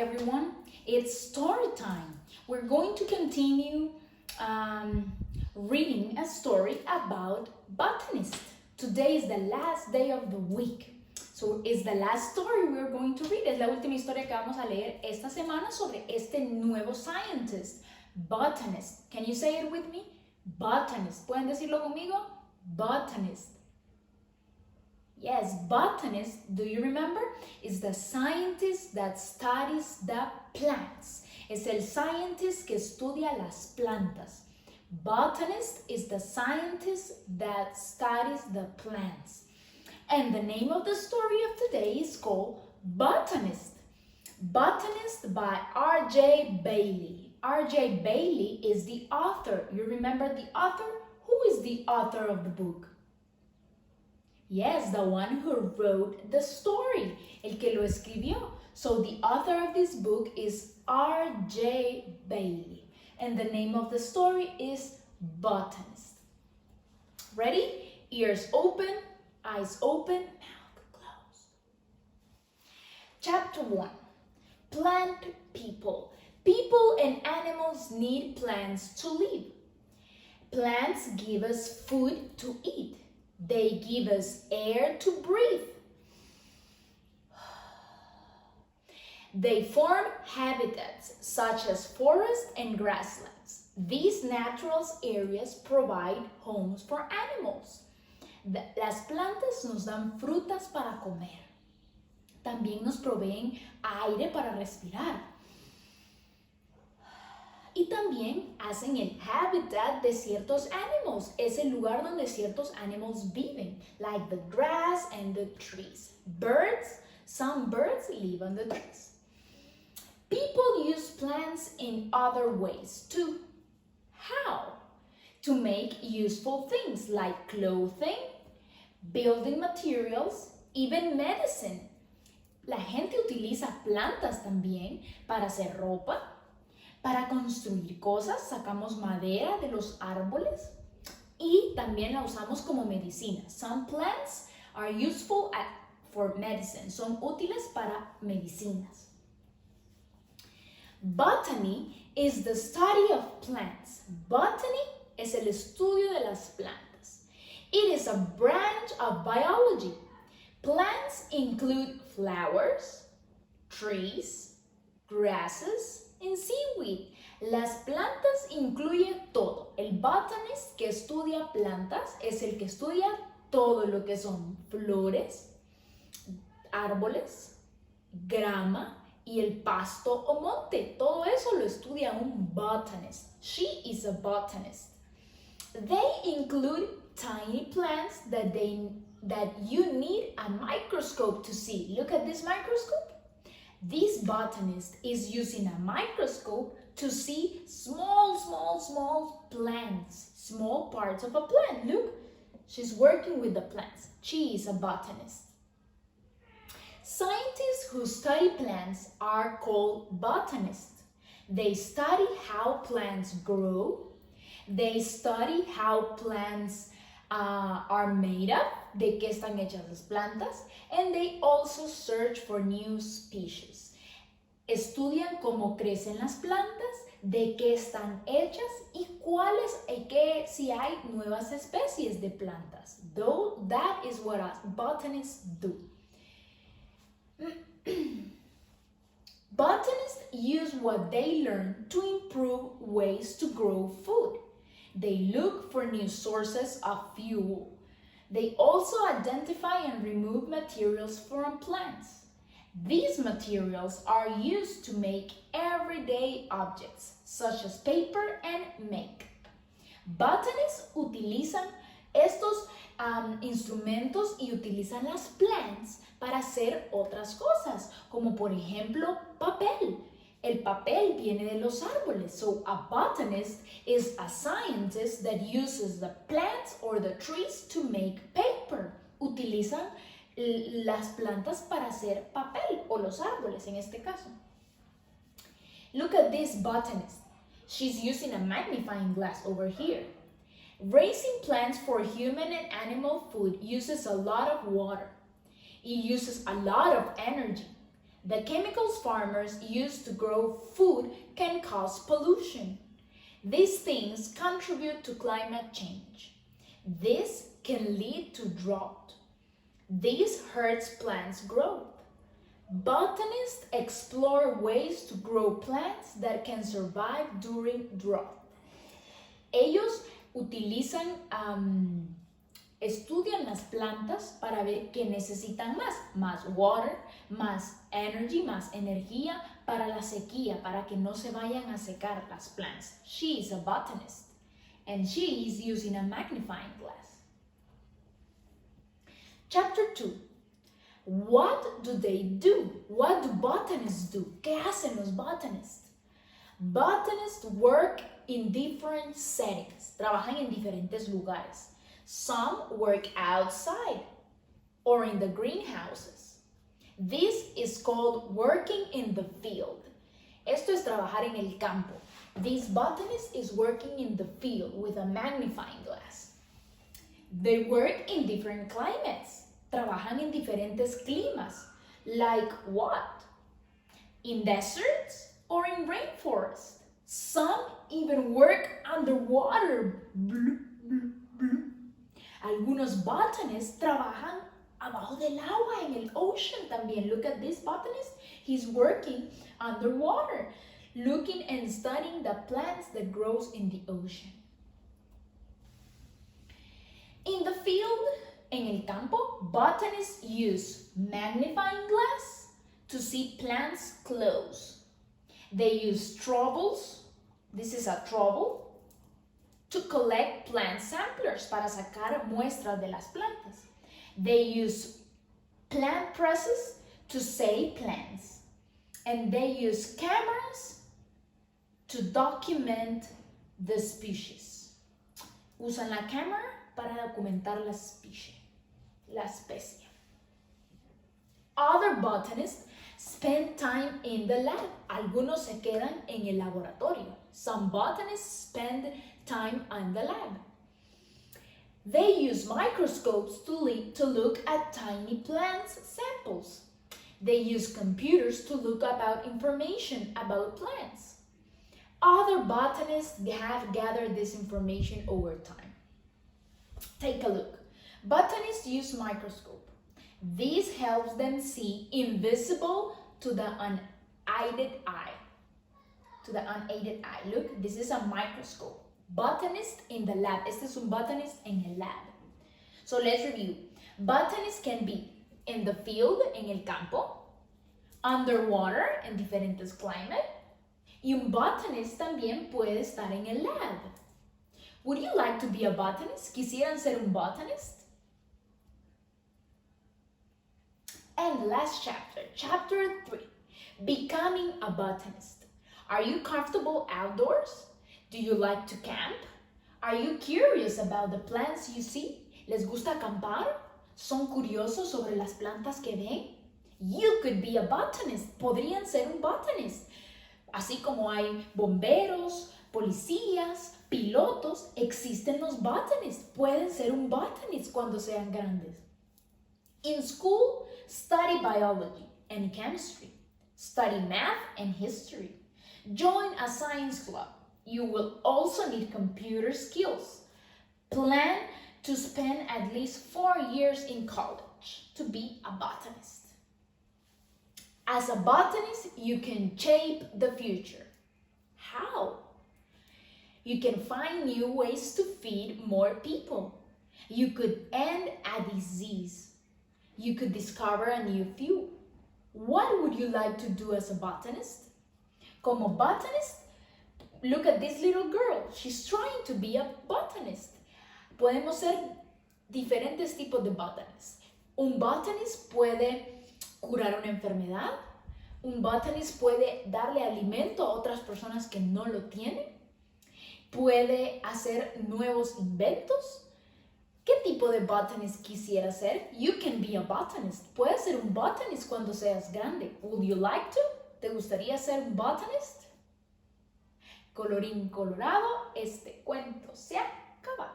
everyone. It's story time. We're going to continue reading a story about Botanist. Today is the last day of the week. So it's the last story we're going to read. Es la última historia que vamos a leer esta semana sobre este nuevo scientist, Botanist. Can you say it with me? Botanist. ¿Pueden decirlo conmigo? Botanist. Yes, botanist, do you remember? Is the scientist that studies the plants. Es el scientist que estudia las plantas. Botanist is the scientist that studies the plants. And the name of the story of today is called Botanist. Botanist by R.J. Bailey. R.J. Bailey is the author. You remember the author? Who is the author of the book? Yes, the one who wrote the story, el que lo escribió. So the author of this book is R.J. Bailey. And the name of the story is Botanist. Ready? Ears open, eyes open, mouth closed. Chapter 1. Plant people. People and animals need plants to live. Plants give us food to eat. They give us air to breathe. They form habitats such as forests and grasslands. These natural areas provide homes for animals. Las plantas nos dan frutas para comer. También nos proveen aire para respirar. Y también hacen el habitat de ciertos animals. Es el lugar donde ciertos animals viven, like the grass and the trees. Birds, some birds live on the trees. People use plants in other ways too. How? To make useful things like clothing, building materials, even medicine. La gente utiliza plantas también para hacer ropa, para construir cosas, sacamos madera de los árboles y también la usamos como medicina. Some plants are useful for medicine. Son útiles para medicinas. Botany is the study of plants. Botany es el estudio de las plantas. It is a branch of biology. Plants include flowers, trees, grasses, and seaweed. Las plantas incluyen todo. El botanist que estudia plantas es el que estudia todo lo que son flores, árboles, grama y el pasto o monte. Todo eso lo estudia un botanist. She is a botanist. They include tiny plants that you need a microscope to see. Look at this microscope. This botanist is using a microscope to see small plants, small parts of a plant. Look, she's working with the plants. She is a botanist. Scientists who study plants are called botanists. They study how plants grow. They study how plants are made up, de qué están hechas las plantas, and they also search for new species. Estudian cómo crecen las plantas, de qué están hechas y si hay nuevas especies de plantas. Though that is what botanists do. Botanists use what they learn to improve ways to grow food. They look for new sources of fuel. They also identify and remove materials from plants. These materials are used to make everyday objects, such as paper and makeup. Botanists utilizan estos instrumentos y utilizan las plants para hacer otras cosas, como por ejemplo papel. El papel viene de los árboles. So a botanist is a scientist that uses the plants or the trees to make paper. Utilizan las plantas para hacer papel o los árboles en este caso. Look at this botanist. She's using a magnifying glass over here. Raising plants for human and animal food uses a lot of water. It uses a lot of energy. The chemicals farmers use to grow food can cause pollution. These things contribute to climate change. This can lead to drought. This hurts plants' growth. Botanists explore ways to grow plants that can survive during drought. Ellos estudian las plantas para ver qué necesitan más water, más energy, más energía para la sequía, para que no se vayan a secar las plants. She is a botanist and she is using a magnifying glass. Chapter 2. What do they do? What do botanists do? ¿Qué hacen los botanists? Botanists work in different settings. Trabajan en diferentes lugares. Some work outside or in the greenhouses. This is called working in the field. Esto es trabajar en el campo. This botanist is working in the field with a magnifying glass. They work in different climates. Trabajan en diferentes climas. Like what? In deserts or in rainforests. Some even work underwater. Algunos botanists trabajan abajo del agua, en el ocean también. Look at this botanist. He's working underwater, looking and studying the plants that grows in the ocean. In the field, en el campo, botanists use magnifying glass to see plants close. They use troubles. This is a trouble. To collect plant samplers, para sacar muestras de las plantas. They use plant presses to save plants. And they use cameras to document the species. Usan la cámara para documentar la especie. Other botanists spend time in the lab. Algunos se quedan en el laboratorio. Some botanists spend time in the lab. They use microscopes to look at tiny plant samples. They use computers to look about information about plants. Other botanists have gathered this information over time. Take a look. Botanists use microscope. This helps them see invisible to the unaided eye. Look, this is a microscope. Botanist in the lab. Este es un botanist en el lab. So let's review. Botanists can be in the field, en el campo, underwater, en diferentes climates, y un botanist también puede estar en el lab. Would you like to be a botanist? ¿Quisieran ser un botanist? And last chapter, chapter 3, becoming a botanist. Are you comfortable outdoors? Do you like to camp? Are you curious about the plants you see? ¿Les gusta acampar? ¿Son curiosos sobre las plantas que ven? You could be a botanist. Podrían ser un botanist. Así como hay bomberos, policías, pilotos, existen los botanists. Pueden ser un botanist cuando sean grandes. In school, study biology and chemistry. Study math and history. Join a science club. You will also need computer skills. Plan to spend at least 4 years in college to be a botanist. As a botanist, you can shape the future. How? You can find new ways to feed more people. You could end a disease. You could discover a new fuel. What would you like to do as a botanist? Como botanist, look at this little girl. She's trying to be a botanist. Podemos ser diferentes tipos de botanists. Un botanist puede curar una enfermedad. Un botanist puede darle alimento a otras personas que no lo tienen. Puede hacer nuevos inventos. ¿Qué tipo de botanist quisiera ser? You can be a botanist. Puedes ser un botanist cuando seas grande. Would you like to? ¿Te gustaría ser un botanist? Colorín colorado, este cuento se acaba.